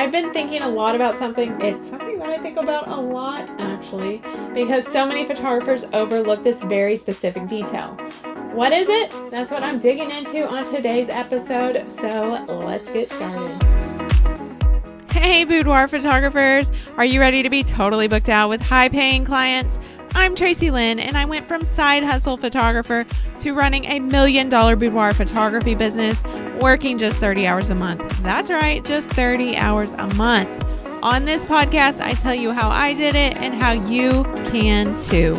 I've been thinking a lot about something. It's something that I think about a lot, actually, because so many photographers overlook this very specific detail. What is it? That's what I'm digging into on today's episode, so let's get started. Hey, Boudoir photographers! Are you ready to be totally booked out with high-paying clients? I'm Tracy Lynn, and I went from side hustle photographer to running a $1 million boudoir photography business, working just 30 hours a month. That's right, just 30 hours a month. On this podcast, I tell you how I did it and how you can too.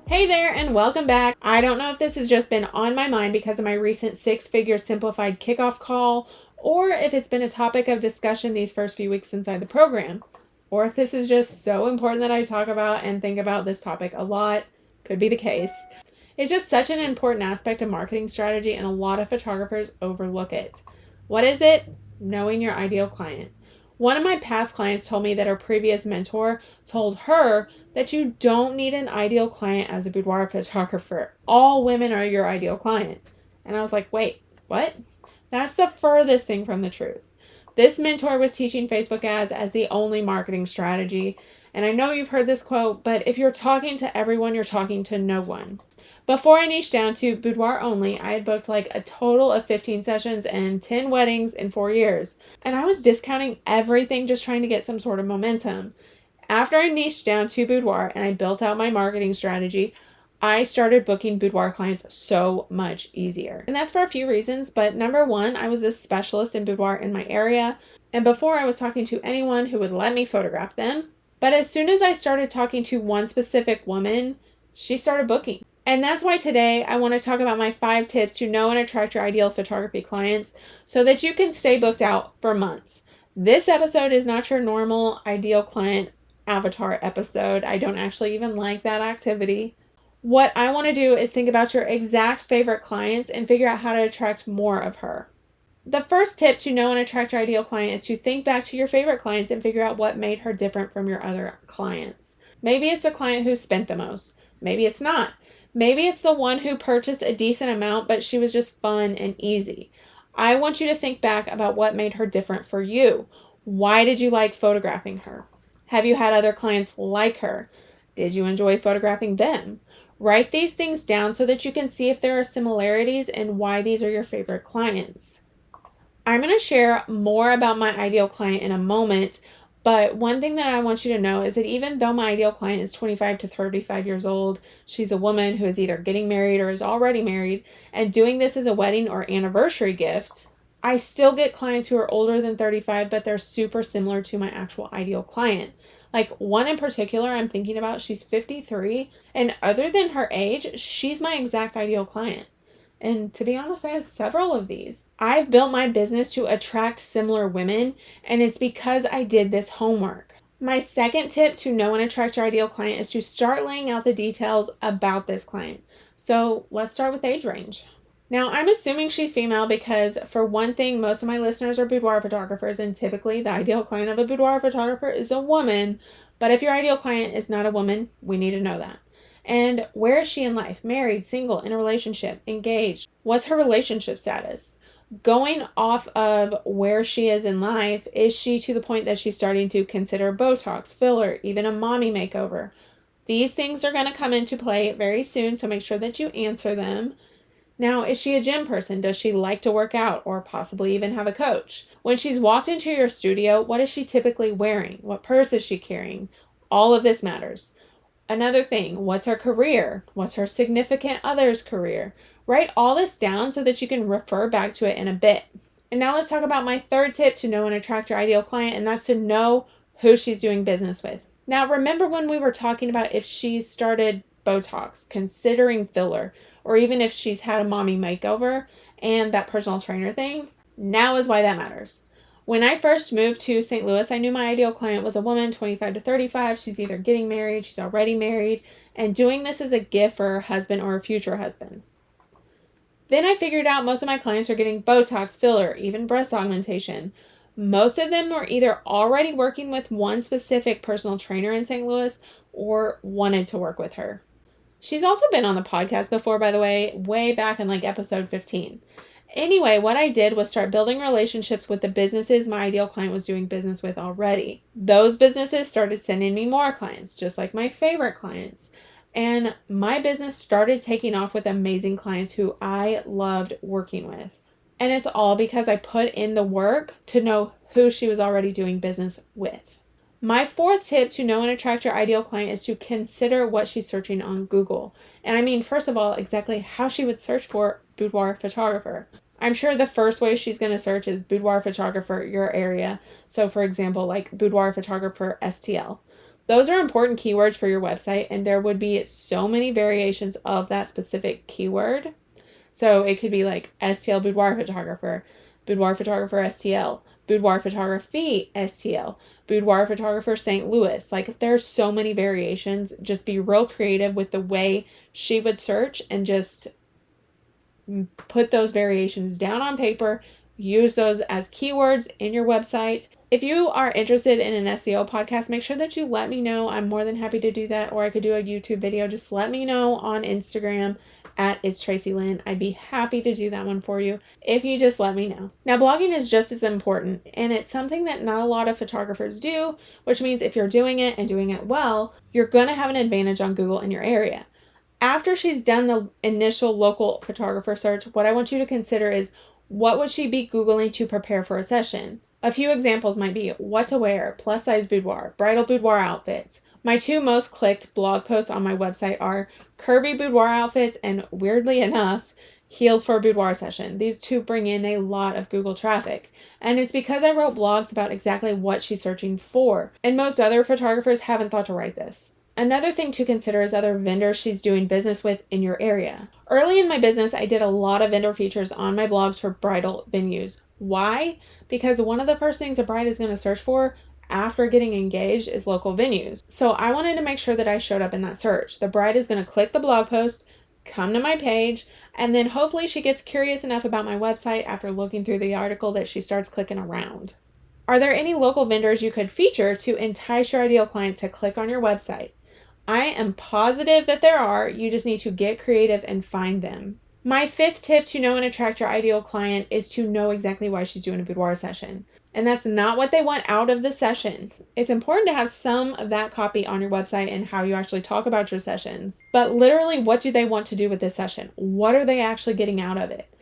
Hey there and welcome back. I don't know if this has just been on my mind because of my recent 6-figure simplified kickoff call, or if it's been a topic of discussion these first few weeks inside the program, or if this is just so important that I talk about and think about this topic a lot. Could be the case. It's just such an important aspect of marketing strategy, and a lot of photographers overlook it. What is it? Knowing your ideal client. One of my past clients told me that her previous mentor told her that you don't need an ideal client as a boudoir photographer. All women are your ideal client. And I was like, wait, what? That's the furthest thing from the truth. This mentor was teaching Facebook ads as the only marketing strategy. And I know you've heard this quote, but if you're talking to everyone, you're talking to no one. Before I niched down to boudoir only, I had booked like a total of 15 sessions and 10 weddings in 4 years. And I was discounting everything, just trying to get some sort of momentum. After I niched down to boudoir and I built out my marketing strategy, I started booking boudoir clients so much easier. And that's for a few reasons, but number one, I was a specialist in boudoir in my area. And before I was talking to anyone who would let me photograph them. But as soon as I started talking to one specific woman, she started booking. And that's why today I want to talk about my 5 tips to know and attract your ideal photography clients so that you can stay booked out for months. This episode is not your normal ideal client avatar episode. I don't actually even like that activity. What I want to do is think about your exact favorite clients and figure out how to attract more of her. The first tip to know and attract your ideal client is to think back to your favorite clients and figure out what made her different from your other clients. Maybe it's the client who spent the most. Maybe it's not. Maybe it's the one who purchased a decent amount, but she was just fun and easy. I want you to think back about what made her different for you. Why did you like photographing her? Have you had other clients like her? Did you enjoy photographing them? Write these things down so that you can see if there are similarities and why these are your favorite clients. I'm going to share more about my ideal client in a moment, but one thing that I want you to know is that even though my ideal client is 25 to 35 years old, she's a woman who is either getting married or is already married and doing this as a wedding or anniversary gift, I still get clients who are older than 35, but they're super similar to my actual ideal client. Like one in particular I'm thinking about, she's 53, and other than her age, she's my exact ideal client. And to be honest, I have several of these. I've built my business to attract similar women, and it's because I did this homework. My second tip to know and attract your ideal client is to start laying out the details about this client. So let's start with age range. Now, I'm assuming she's female because, for one thing, most of my listeners are boudoir photographers, and typically the ideal client of a boudoir photographer is a woman. But if your ideal client is not a woman, we need to know that. And where is she in life? Married, single, in a relationship, engaged? What's her relationship status? Going off of where she is in life, is she to the point that she's starting to consider Botox, filler, even a mommy makeover? These things are going to come into play very soon, so make sure that you answer them. Now, is she a gym person? Does she like to work out or possibly even have a coach? When she's walked into your studio, what is she typically wearing? What purse is she carrying? All of this matters. Another thing, what's her career? What's her significant other's career? Write all this down so that you can refer back to it in a bit. And now let's talk about my third tip to know and attract your ideal client, and that's to know who she's doing business with. Now, remember when we were talking about if she's started Botox, considering filler, or even if she's had a mommy makeover and that personal trainer thing? Now is why that matters. When I first moved to St. Louis, I knew my ideal client was a woman, 25 to 35. She's either getting married, she's already married, and doing this as a gift for her husband or her future husband. Then I figured out most of my clients are getting Botox, filler, even breast augmentation. Most of them were either already working with one specific personal trainer in St. Louis or wanted to work with her. She's also been on the podcast before, by the way back in episode 15. Anyway, what I did was start building relationships with the businesses my ideal client was doing business with already. Those businesses started sending me more clients, just like my favorite clients. And my business started taking off with amazing clients who I loved working with. And it's all because I put in the work to know who she was already doing business with. My fourth tip to know and attract your ideal client is to consider what she's searching on Google. And I mean, first of all, exactly how she would search for boudoir photographer. I'm sure the first way she's going to search is boudoir photographer, your area. So for example, boudoir photographer STL. Those are important keywords for your website, and there would be so many variations of that specific keyword. So it could be STL boudoir photographer STL, boudoir photography STL, boudoir photographer St. Louis. There's so many variations. Just be real creative with the way she would search and just put those variations down on paper. Use those as keywords in your website. If you are interested in an SEO podcast, make sure that you let me know. I'm more than happy to do that, or I could do a YouTube video. Just let me know on Instagram at It's Tracy Lynn. I'd be happy to do that one for you if you just let me know. Now, blogging is just as important, and it's something that not a lot of photographers do, which means if you're doing it and doing it well, you're going to have an advantage on Google in your area. After she's done the initial local photographer search, what I want you to consider is, what would she be Googling to prepare for a session? A few examples might be what to wear, plus size boudoir, bridal boudoir outfits. My two most clicked blog posts on my website are curvy boudoir outfits and, weirdly enough, heels for a boudoir session. These two bring in a lot of Google traffic. And it's because I wrote blogs about exactly what she's searching for. And most other photographers haven't thought to write this. Another thing to consider is other vendors she's doing business with in your area. Early in my business, I did a lot of vendor features on my blogs for bridal venues. Why? Because one of the first things a bride is going to search for after getting engaged is local venues. So I wanted to make sure that I showed up in that search. The bride is going to click the blog post, come to my page, and then hopefully she gets curious enough about my website after looking through the article that she starts clicking around. Are there any local vendors you could feature to entice your ideal client to click on your website? I am positive that there are. You just need to get creative and find them. My fifth tip to know and attract your ideal client is to know exactly why she's doing a boudoir session. And that's not what they want out of the session. It's important to have some of that copy on your website and how you actually talk about your sessions. But literally, what do they want to do with this session? What are they actually getting out of it?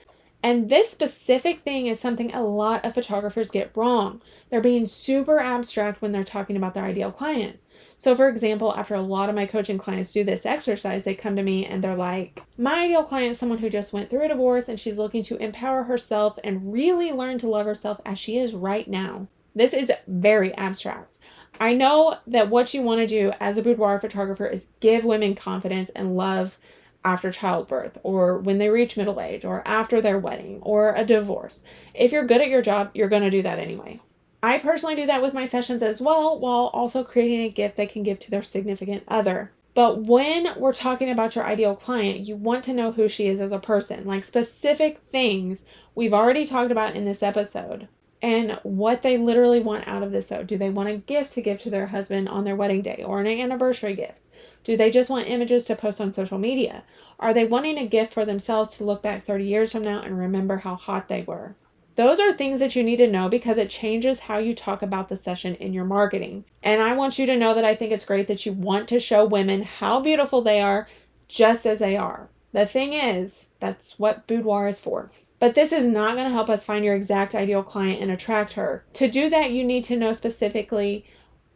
And this specific thing is something a lot of photographers get wrong. They're being super abstract when they're talking about their ideal client. So for example, after a lot of my coaching clients do this exercise, they come to me and they're like, my ideal client is someone who just went through a divorce and she's looking to empower herself and really learn to love herself as she is right now. This is very abstract. I know that what you want to do as a boudoir photographer is give women confidence and love after childbirth, or when they reach middle age, or after their wedding, or a divorce. If you're good at your job, you're going to do that anyway. I personally do that with my sessions as well, while also creating a gift they can give to their significant other. But when we're talking about your ideal client, you want to know who she is as a person, like specific things we've already talked about in this episode, and what they literally want out of this. So do they want a gift to give to their husband on their wedding day, or an anniversary gift? Do they just want images to post on social media? Are they wanting a gift for themselves to look back 30 years from now and remember how hot they were? Those are things that you need to know because it changes how you talk about the session in your marketing. And I want you to know that I think it's great that you want to show women how beautiful they are just as they are. The thing is, that's what boudoir is for. But this is not going to help us find your exact ideal client and attract her. To do that, you need to know specifically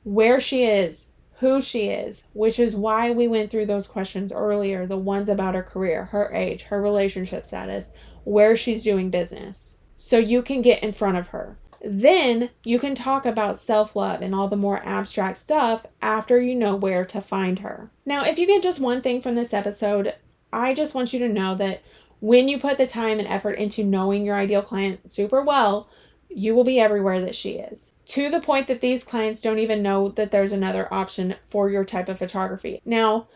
where she is, who she is, which is why we went through those questions earlier, the ones about her career, her age, her relationship status, where she's doing business. So you can get in front of her. Then you can talk about self-love and all the more abstract stuff after you know where to find her. Now, if you get just one thing from this episode, I just want you to know that when you put the time and effort into knowing your ideal client super well, you will be everywhere that she is. To the point that these clients don't even know that there's another option for your type of photography. Now,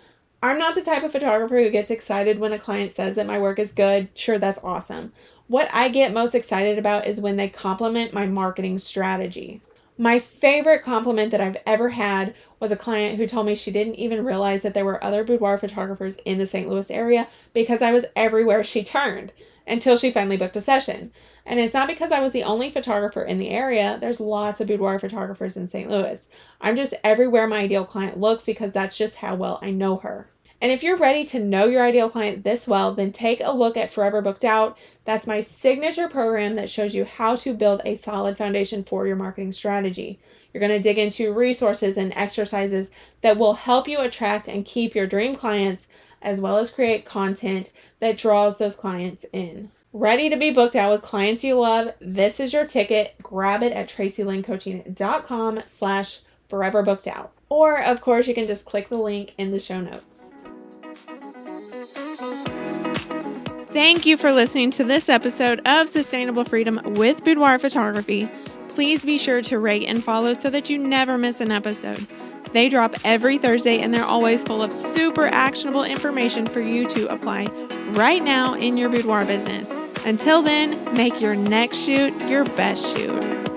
I'm not the type of photographer who gets excited when a client says that my work is good. Sure, that's awesome. What I get most excited about is when they compliment my marketing strategy. My favorite compliment that I've ever had was a client who told me she didn't even realize that there were other boudoir photographers in the St. Louis area because I was everywhere she turned until she finally booked a session. And it's not because I was the only photographer in the area. There's lots of boudoir photographers in St. Louis. I'm just everywhere my ideal client looks because that's just how well I know her. And if you're ready to know your ideal client this well, then take a look at Forever Booked Out. That's my signature program that shows you how to build a solid foundation for your marketing strategy. You're going to dig into resources and exercises that will help you attract and keep your dream clients, as well as create content that draws those clients in. Ready to be booked out with clients you love? This is your ticket. Grab it at tracylynncoaching.com/foreverbookedout. Or, of course, you can just click the link in the show notes. Thank you for listening to this episode of Sustainable Freedom with Boudoir Photography. Please be sure to rate and follow so that you never miss an episode. They drop every Thursday and they're always full of super actionable information for you to apply right now in your boudoir business. Until then, make your next shoot your best shoot.